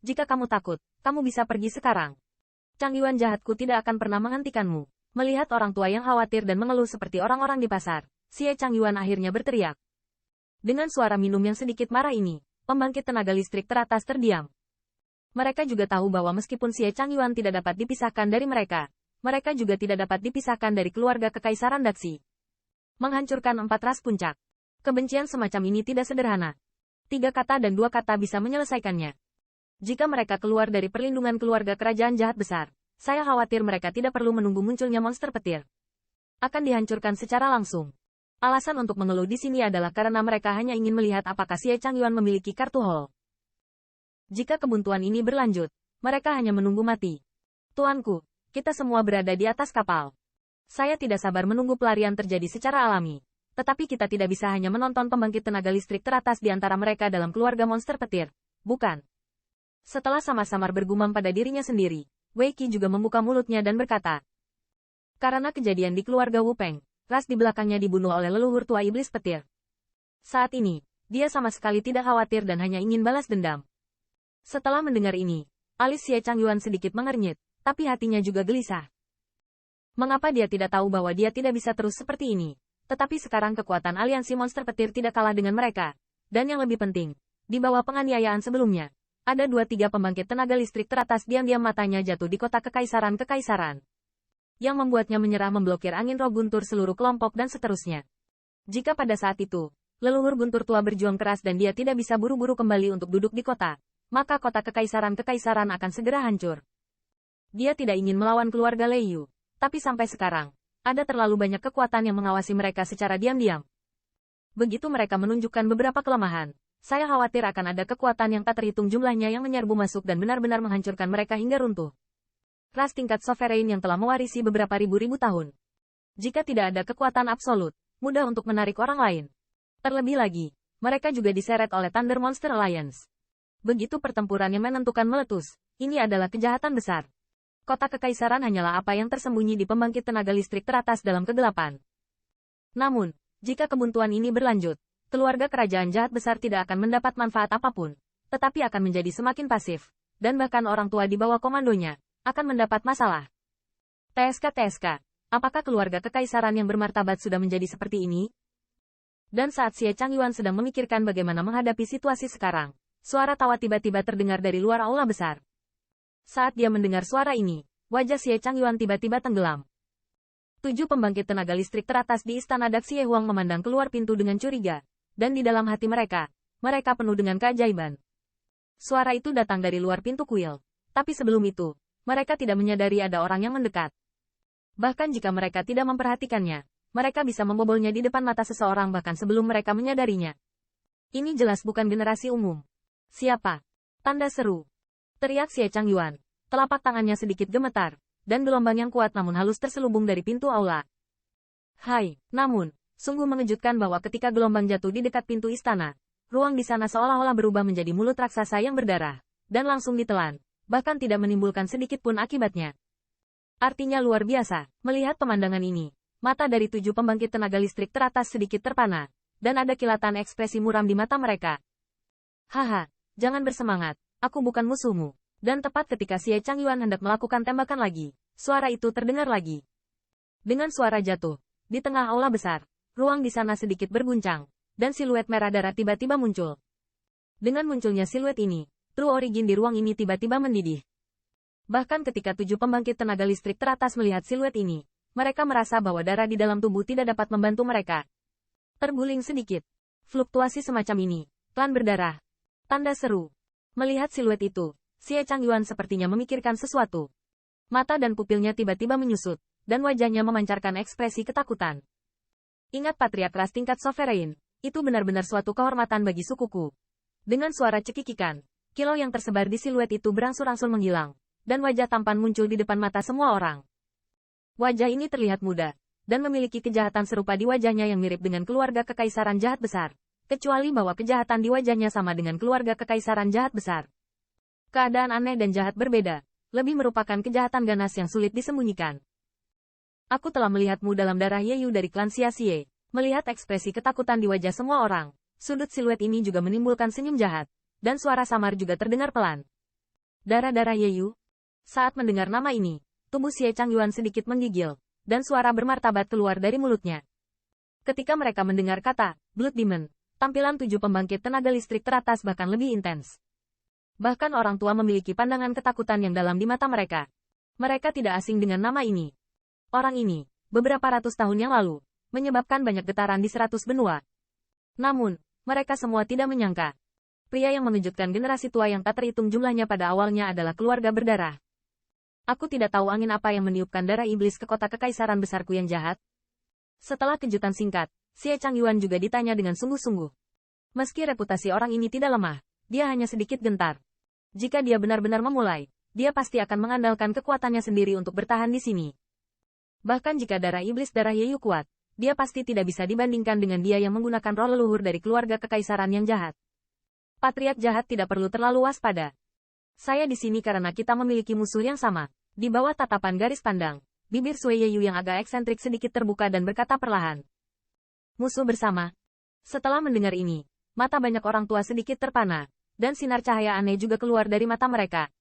Jika kamu takut, kamu bisa pergi sekarang. Chang Yuan jahatku tidak akan pernah menghentikanmu. Melihat orang tua yang khawatir dan mengeluh seperti orang-orang di pasar, Xie Chang Yuan akhirnya berteriak. Dengan suara minum yang sedikit marah ini, pembangkit tenaga listrik teratas terdiam. Mereka juga tahu bahwa meskipun Xie Chang Yuan tidak dapat dipisahkan dari mereka juga tidak dapat dipisahkan dari keluarga Kekaisaran Daxi. Menghancurkan 4 ras puncak. Kebencian semacam ini tidak sederhana. 3 kata dan 2 kata bisa menyelesaikannya. Jika mereka keluar dari perlindungan keluarga kerajaan jahat besar, saya khawatir mereka tidak perlu menunggu munculnya monster petir. Akan dihancurkan secara langsung. Alasan untuk mengeluh di sini adalah karena mereka hanya ingin melihat apakah Xie Chang Yuan memiliki kartu hall. Jika kebuntuan ini berlanjut, mereka hanya menunggu mati. Tuanku, kita semua berada di atas kapal. Saya tidak sabar menunggu pelarian terjadi secara alami. Tetapi kita tidak bisa hanya menonton pembangkit tenaga listrik teratas di antara mereka dalam keluarga monster petir, bukan? Setelah samar-samar bergumam pada dirinya sendiri, Wei Qi juga membuka mulutnya dan berkata. Karena kejadian di keluarga Wu Peng, ras di belakangnya dibunuh oleh leluhur tua iblis petir. Saat ini, dia sama sekali tidak khawatir dan hanya ingin balas dendam. Setelah mendengar ini, alis Xie Chang Yuan sedikit mengernyit, tapi hatinya juga gelisah. Mengapa dia tidak tahu bahwa dia tidak bisa terus seperti ini? Tetapi sekarang kekuatan aliansi monster petir tidak kalah dengan mereka. Dan yang lebih penting, di bawah penganiayaan sebelumnya, ada 2-3 pembangkit tenaga listrik teratas diam-diam matanya jatuh di kota kekaisaran-kekaisaran. Yang membuatnya menyerah memblokir angin roh guntur seluruh kelompok dan seterusnya. Jika pada saat itu, leluhur guntur tua berjuang keras dan dia tidak bisa buru-buru kembali untuk duduk di kota, maka kota kekaisaran-kekaisaran akan segera hancur. Dia tidak ingin melawan keluarga Lei Yu, tapi sampai sekarang, ada terlalu banyak kekuatan yang mengawasi mereka secara diam-diam. Begitu mereka menunjukkan beberapa kelemahan, saya khawatir akan ada kekuatan yang tak terhitung jumlahnya yang menyerbu masuk dan benar-benar menghancurkan mereka hingga runtuh. Ras tingkat sovereign yang telah mewarisi beberapa ribu-ribu tahun. Jika tidak ada kekuatan absolut, mudah untuk menarik orang lain. Terlebih lagi, mereka juga diseret oleh Thunder Monster Alliance. Begitu pertempuran yang menentukan meletus, ini adalah kejahatan besar. Kota kekaisaran hanyalah apa yang tersembunyi di pembangkit tenaga listrik teratas dalam kegelapan. Namun, jika kebuntuan ini berlanjut, keluarga kerajaan jahat besar tidak akan mendapat manfaat apapun, tetapi akan menjadi semakin pasif, dan bahkan orang tua di bawah komandonya akan mendapat masalah. TSK, apakah keluarga kekaisaran yang bermartabat sudah menjadi seperti ini? Dan saat Xie Chang Yuan sedang memikirkan bagaimana menghadapi situasi sekarang, suara tawa tiba-tiba terdengar dari luar aula besar. Saat dia mendengar suara ini, wajah Xie Chang Yuan tiba-tiba tenggelam. 7 pembangkit tenaga listrik teratas di istana Daxie Huang memandang keluar pintu dengan curiga, dan di dalam hati mereka penuh dengan keajaiban. Suara itu datang dari luar pintu kuil, tapi sebelum itu, mereka tidak menyadari ada orang yang mendekat. Bahkan jika mereka tidak memperhatikannya, mereka bisa membobolnya di depan mata seseorang bahkan sebelum mereka menyadarinya. Ini jelas bukan generasi umum. Siapa? Tanda seru. Teriak Xie Chang Yuan. Telapak tangannya sedikit gemetar, dan gelombang yang kuat namun halus terselubung dari pintu aula. Hai, namun, sungguh mengejutkan bahwa ketika gelombang jatuh di dekat pintu istana, ruang di sana seolah-olah berubah menjadi mulut raksasa yang berdarah, dan langsung ditelan, bahkan tidak menimbulkan sedikit pun akibatnya. Artinya luar biasa, melihat pemandangan ini, mata dari 7 pembangkit tenaga listrik teratas sedikit terpana, dan ada kilatan ekspresi muram di mata mereka. Haha, jangan bersemangat. Aku bukan musuhmu. Dan tepat ketika Xie Chang Yuan hendak melakukan tembakan lagi, suara itu terdengar lagi. Dengan suara jatuh, di tengah aula besar, ruang di sana sedikit berguncang, dan siluet merah darah tiba-tiba muncul. Dengan munculnya siluet ini, True Origin di ruang ini tiba-tiba mendidih. Bahkan ketika 7 pembangkit tenaga listrik teratas melihat siluet ini, mereka merasa bahwa darah di dalam tubuh tidak dapat membantu mereka. Terguling sedikit. Fluktuasi semacam ini, klan berdarah. Tanda seru. Melihat siluet itu, Xie Chang Yuan sepertinya memikirkan sesuatu. Mata dan pupilnya tiba-tiba menyusut, dan wajahnya memancarkan ekspresi ketakutan. Ingat patriark ras tingkat sovereign, itu benar-benar suatu kehormatan bagi sukuku. Dengan suara cekikikan, kilau yang tersebar di siluet itu berangsur-angsur menghilang, dan wajah tampan muncul di depan mata semua orang. Wajah ini terlihat muda, dan memiliki kejahatan serupa di wajahnya yang mirip dengan keluarga kekaisaran jahat besar. Kecuali bahwa kejahatan di wajahnya sama dengan keluarga kekaisaran jahat besar. Keadaan aneh dan jahat berbeda, lebih merupakan kejahatan ganas yang sulit disembunyikan. Aku telah melihatmu dalam darah Ye Yu dari klan Xia Xie. Melihat ekspresi ketakutan di wajah semua orang, sudut siluet ini juga menimbulkan senyum jahat, dan suara samar juga terdengar pelan. Darah-darah Yeyu. Saat mendengar nama ini, tubuh Xie Changyuan sedikit menggigil, dan suara bermartabat keluar dari mulutnya. Ketika mereka mendengar kata Blood Demon, tampilan 7 pembangkit tenaga listrik teratas bahkan lebih intens. Bahkan orang tua memiliki pandangan ketakutan yang dalam di mata mereka. Mereka tidak asing dengan nama ini. Orang ini, beberapa ratus tahun yang lalu, menyebabkan banyak getaran di 100 benua. Namun, mereka semua tidak menyangka. Pria yang mengejutkan generasi tua yang tak terhitung jumlahnya pada awalnya adalah keluarga berdarah. Aku tidak tahu angin apa yang meniupkan darah iblis ke kota kekaisaran besarku yang jahat. Setelah kejutan singkat, Xie Changyuan juga ditanya dengan sungguh-sungguh. Meski reputasi orang ini tidak lemah, dia hanya sedikit gentar. Jika dia benar-benar memulai, dia pasti akan mengandalkan kekuatannya sendiri untuk bertahan di sini. Bahkan jika darah iblis darah Yeyu kuat, dia pasti tidak bisa dibandingkan dengan dia yang menggunakan roh leluhur dari keluarga kekaisaran yang jahat. Patriark jahat tidak perlu terlalu waspada. Saya di sini karena kita memiliki musuh yang sama. Di bawah tatapan garis pandang, bibir Sui Yeyu yang agak eksentrik sedikit terbuka dan berkata perlahan. Musuh bersama. Setelah mendengar ini, mata banyak orang tua sedikit terpana, dan sinar cahaya aneh juga keluar dari mata mereka.